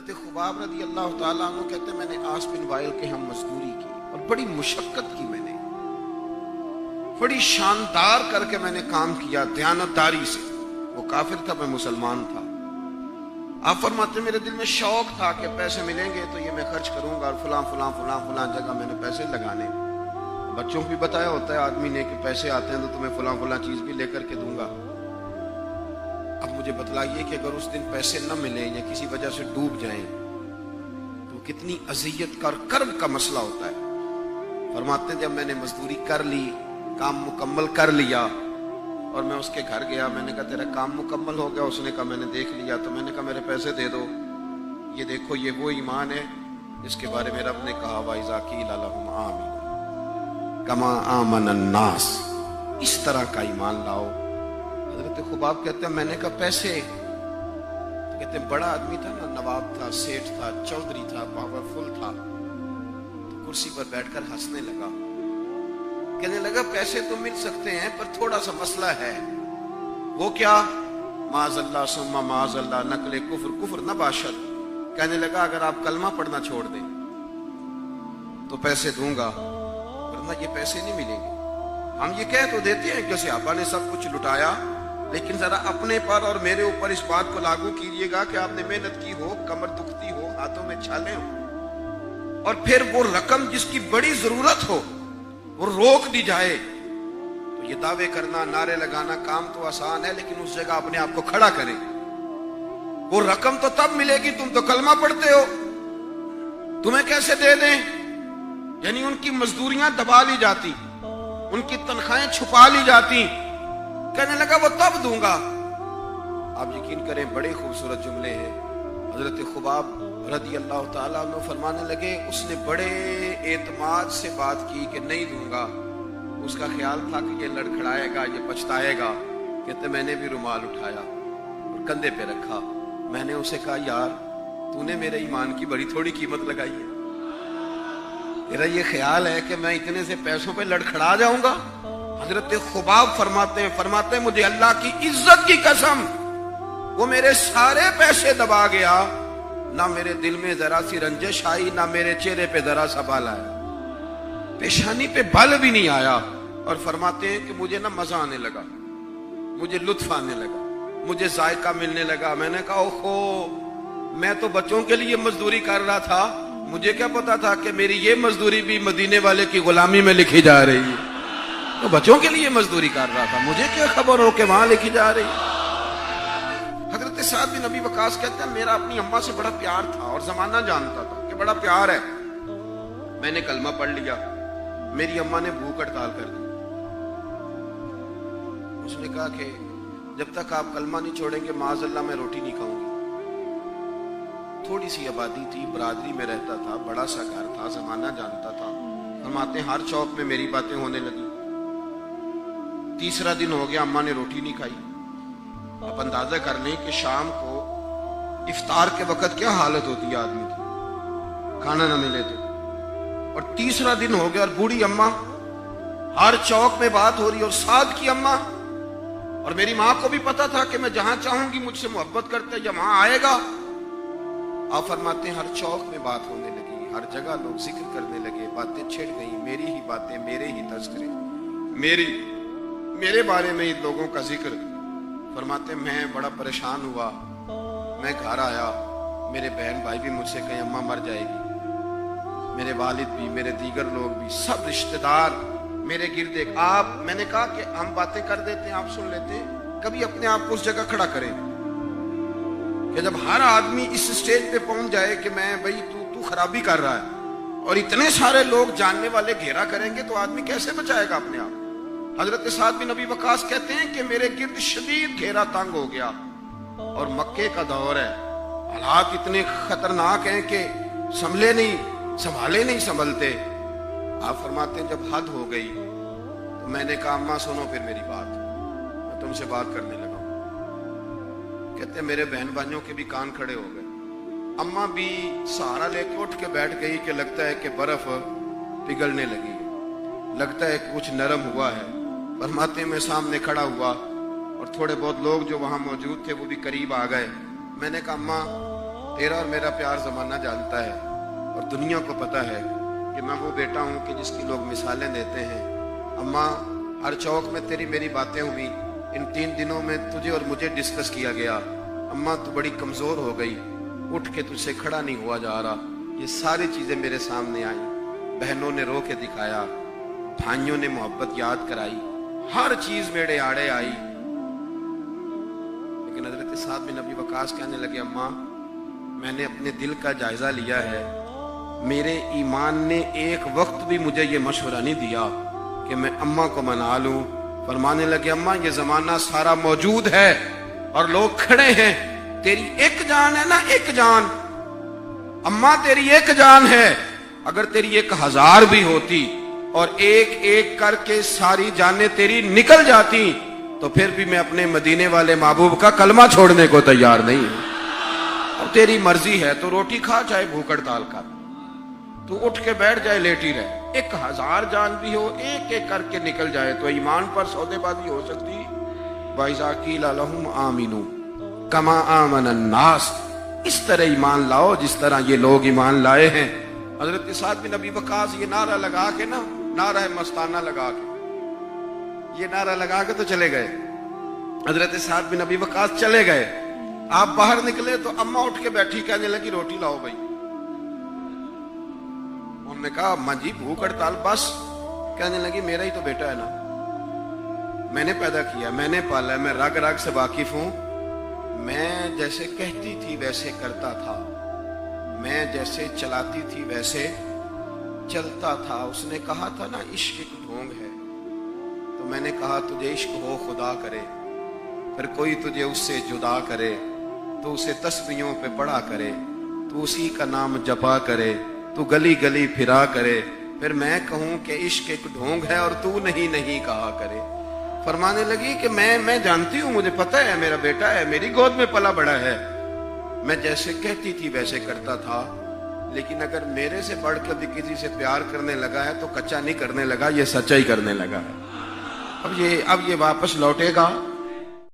حضرت خباب رضی اللہ تعالیٰ عنہ کہتے ہیں میں نے عاص بن وائل کے ہم مزدوری کی اور بڑی مشقت کی، میں نے بڑی شاندار کر کے میں نے کام کیا دیانتداری سے۔ وہ کافر تھا، میں مسلمان تھا۔ آپ فرماتے میرے دل میں شوق تھا کہ پیسے ملیں گے تو یہ میں خرچ کروں گا، اور فلاں فلاں فلاں فلاں جگہ میں نے پیسے لگانے۔ بچوں کو بھی بتایا ہوتا ہے آدمی نے کہ پیسے آتے ہیں تو تمہیں فلاں فلاں چیز بھی لے کر کے دوں گا۔ اب مجھے بتلائیے کہ اگر اس دن پیسے نہ ملیں یا کسی وجہ سے ڈوب جائیں تو کتنی اذیت کا اور کرب کا مسئلہ ہوتا ہے۔ فرماتے ہیں جب میں نے مزدوری کر لی، کام مکمل کر لیا، اور میں اس کے گھر گیا، میں نے کہا تیرا کام مکمل ہو گیا؟ اس نے کہا میں نے دیکھ لیا۔ تو میں نے کہا میرے پیسے دے دو۔ یہ دیکھو یہ وہ ایمان ہے جس کے بارے میں رب نے کہا وَإِذَا قِيلَ لَهُمْ آمِنُوا كَمَا آمَنَ النَّاسُ، اس طرح کا ایمان لاؤ۔ حضرت خباب کہتے ہیں میں نے کہا پیسے؟ تو کہتے ہیں بڑا آدمی تھا نا، نواب تھا، سیٹھ تھا، چودھری تھا، پاورفل تھا، تو کرسی پر بیٹھ کر ہنسنے لگا، کہنے لگا پیسے تو مل سکتے ہیں پر تھوڑا سا مسئلہ ہے۔ وہ کیا؟ معاذ اللہ ثم معاذ اللہ نقل کفر نہ باشد۔ کہنے لگا اگر آپ کلمہ پڑھنا چھوڑ دیں تو پیسے دوں گا، ورنہ یہ پیسے نہیں ملیں گے۔ ہم یہ کہہ تو دیتے ہیں کہ صحابہ نے سب کچھ لٹایا، لیکن ذرا اپنے پر اور میرے اوپر اس بات کو لاگو کیجیے گا کہ آپ نے محنت کی ہو، کمر دکھتی ہو، ہاتھوں میں چھالے ہوں، اور پھر وہ رقم جس کی بڑی ضرورت ہو وہ روک دی جائے، تو یہ دعوے کرنا، نعرے لگانا کام تو آسان ہے، لیکن اس جگہ اپنے آپ کو کھڑا کریں۔ وہ رقم تو تب ملے گی، تم تو کلمہ پڑھتے ہو، تمہیں کیسے دے دیں؟ یعنی ان کی مزدوریاں دبا لی جاتی، ان کی تنخواہیں چھپا لی جاتی۔ کہنے لگا وہ تب دوں گا۔ آپ یقین کریں بڑے خوبصورت جملے ہیں۔ حضرت خباب رضی اللہ تعالیٰ عنہ فرمانے لگے اس نے بڑے اعتماد سے بات کی کہ نہیں دوں گا۔ اس کا خیال تھا کہ یہ لڑکھڑائے گا، یہ پچھتائے گا۔ کہتے میں نے بھی رومال اٹھایا اور کندھے پہ رکھا۔ میں نے اسے کہا یار تو نے میرے ایمان کی بڑی تھوڑی قیمت لگائی ہے، تیرا یہ خیال ہے کہ میں اتنے سے پیسوں پہ لڑکھڑا جاؤں گا؟ حضرت خباب فرماتے ہیں مجھے اللہ کی عزت کی قسم وہ میرے سارے پیسے دبا گیا، نہ میرے دل میں ذرا سی رنجش آئی، نہ میرے چہرے پہ ذرا سا بال آیا، پیشانی پہ بال بھی نہیں آیا۔ اور فرماتے ہیں کہ مجھے نہ مزہ آنے لگا، مجھے لطف آنے لگا، مجھے ذائقہ ملنے لگا۔ میں نے کہا اوہو، میں تو بچوں کے لیے مزدوری کر رہا تھا، مجھے کیا پتا تھا کہ میری یہ مزدوری بھی مدینے والے کی غلامی میں لکھی جا رہی ہے۔ تو بچوں کے لیے مزدوری کر رہا تھا، مجھے کیا خبر ہو کہ وہاں لکھی جا رہی ہے۔ حضرت سعد بن ابی وقاص کہتے ہیں میرا اپنی اماں سے بڑا پیار تھا اور زمانہ جانتا تھا کہ بڑا پیار ہے۔ میں نے کلمہ پڑھ لیا، میری اماں نے بھوک ہڑتال کر دی۔ اس نے کہا کہ جب تک آپ کلمہ نہیں چھوڑیں گے معاذ اللہ میں روٹی نہیں کھاؤں گی۔ تھوڑی سی آبادی تھی، برادری میں رہتا تھا، بڑا سا گھر تھا، زمانہ جانتا تھا۔ فرماتے ہیں ہر چوک میں میری باتیں ہونے لگی۔ تیسرا دن ہو گیا، اماں نے روٹی نہیں کھائی۔ آپ اندازہ کر لیں کہ شام کو افطار کے وقت کیا حالت ہوتی ہے آدمی کی، کھانا نہ ملے تو۔ اور تیسرا دن ہو گیا اور بوڑھی اماں، ہر چوک میں بات ہو رہی، اور سعد کی اماں، اور میری ماں کو بھی پتا تھا کہ میں جہاں چاہوں گی مجھ سے محبت کرتا ہے یا وہاں آئے گا۔ آپ فرماتے ہیں ہر چوک میں بات ہونے لگی، ہر جگہ لوگ ذکر کرنے لگے، باتیں چھڑ گئیں، میری ہی باتیں، میرے ہی تذکرے، میرے بارے میں ان لوگوں کا ذکر۔ فرماتے ہیں میں بڑا پریشان ہوا، میں گھر آیا، میرے بہن بھائی بھی مجھ سے کہیں اماں مر جائے گی، میرے والد بھی، میرے دیگر لوگ بھی، سب رشتہ دار میرے گرد ایک۔ میں نے کہا کہ ہم باتیں کر دیتے ہیں، آپ سن لیتے ہیں، کبھی اپنے آپ کو اس جگہ کھڑا کریں کہ جب ہر آدمی اس سٹیج پہ پہنچ جائے کہ میں بھائی تو خرابی کر رہا ہے، اور اتنے سارے لوگ جاننے والے گھیرا کریں گے تو آدمی کیسے بچائے گا اپنے آپ۔ حضرت سعد بن ابی وقاص کہتے ہیں کہ میرے گرد شدید گھیرا تنگ ہو گیا، اور مکے کا دور ہے، حالات اتنے خطرناک ہیں کہ سنبھالے نہیں سنبھلتے۔ آپ فرماتے ہیں جب حد ہو گئی تو میں نے کہا اماں سنو پھر میری بات، میں تم سے بات کرنے لگا ہوں۔ کہتے ہیں میرے بہن بھائیوں کے بھی کان کھڑے ہو گئے، اماں بھی سہارا لے کے اٹھ کے بیٹھ گئی کہ لگتا ہے کہ برف پگھلنے لگی، لگتا ہے کہ کچھ نرم ہوا ہے۔ فرماتے ہیں میں سامنے کھڑا ہوا اور تھوڑے بہت لوگ جو وہاں موجود تھے وہ بھی قریب آ گئے۔ میں نے کہا اماں تیرا اور میرا پیار زمانہ جانتا ہے اور دنیا کو پتا ہے کہ میں وہ بیٹا ہوں کہ جس کی لوگ مثالیں دیتے ہیں. اماں ہر چوک میں تیری میری باتیں ہوئی. ان 3 دنوں میں تجھے اور مجھے ڈسکس کیا گیا. اماں تو بڑی کمزور ہو گئی, اٹھ کے تجھ سے کھڑا نہیں ہوا جا رہا. یہ ساری چیزیں میرے سامنے آئیں. بہنوں نے رو کے دکھایا, بھائیوں نے محبت یاد کرائی, ہر چیز میرے آڑے آئی. لیکن حضرت سعد بن ابی وقاص کہنے لگے, اماں میں نے اپنے دل کا جائزہ لیا ہے, میرے ایمان نے ایک وقت بھی مجھے یہ مشورہ نہیں دیا کہ میں اماں کو منا لوں. فرمانے لگے, اماں یہ زمانہ سارا موجود ہے اور لوگ کھڑے ہیں, تیری ایک جان ہے نا, ایک جان. اماں تیری ایک جان ہے, اگر تیری 1000 بھی ہوتی اور ایک ایک کر کے ساری جانیں تیری نکل جاتی تو پھر بھی میں اپنے مدینے والے محبوب کا کلمہ چھوڑنے کو تیار نہیں ہوں. اب تیری مرضی ہے تو روٹی کھا, چاہے بھوک ہڑتال کر, تو اٹھ کے بیٹھ جائے, لیٹی رہے. 1000 جان بھی ہو, ایک ایک کر کے نکل جائے تو ایمان پر سودے بازی ہو سکتی. وَإِذَا قِيلَ لَهُمْ آمِنُوا كَمَا آمَنَ النَّاسُ, اس طرح ایمان لاؤ جس طرح یہ لوگ ایمان لائے ہیں. حضرت سعد بن ابی وقاص یہ نعرہ لگا کے نا, نعرہ مستانہ لگا کے, یہ نعرہ لگا کے تو چلے گئے. حضرت سعد بن ابی وقاص چلے گئے. آپ باہر نکلے تو اماں اٹھ کے بیٹھی, کہنے لگی روٹی لاؤ بھائی. انہوں نے کہا, اماں جی بھوک ہڑتال بس. کہنے لگی, میرا ہی تو بیٹا ہے نا, میں نے پیدا کیا, میں نے پالا ہے, میں رگ رگ سے واقف ہوں. میں جیسے کہتی تھی ویسے کرتا تھا, میں جیسے چلاتی تھی ویسے چلتا تھا. اس نے کہا تھا نا عشق ایک ڈھونگ ہے, تو میں نے کہا تجھے عشق ہو خدا کرے, پھر کوئی تجھے اس سے جدا کرے تو اسے تسبیحوں پہ پڑھا کرے, تو اسی کا نام جپا کرے, تو گلی گلی پھرا کرے, پھر میں کہوں کہ عشق ایک ڈھونگ ہے اور تو نہیں نہیں کہا کرے. فرمانے لگی کہ میں جانتی ہوں, مجھے پتہ ہے میرا بیٹا ہے, میری گود میں پلا بڑا ہے, میں جیسے کہتی تھی ویسے کرتا تھا, لیکن اگر میرے سے بڑھ کے بھی کسی سے پیار کرنے لگا ہے تو کچا نہیں کرنے لگا, یہ سچا ہی کرنے لگا ہے. اب یہ واپس لوٹے گا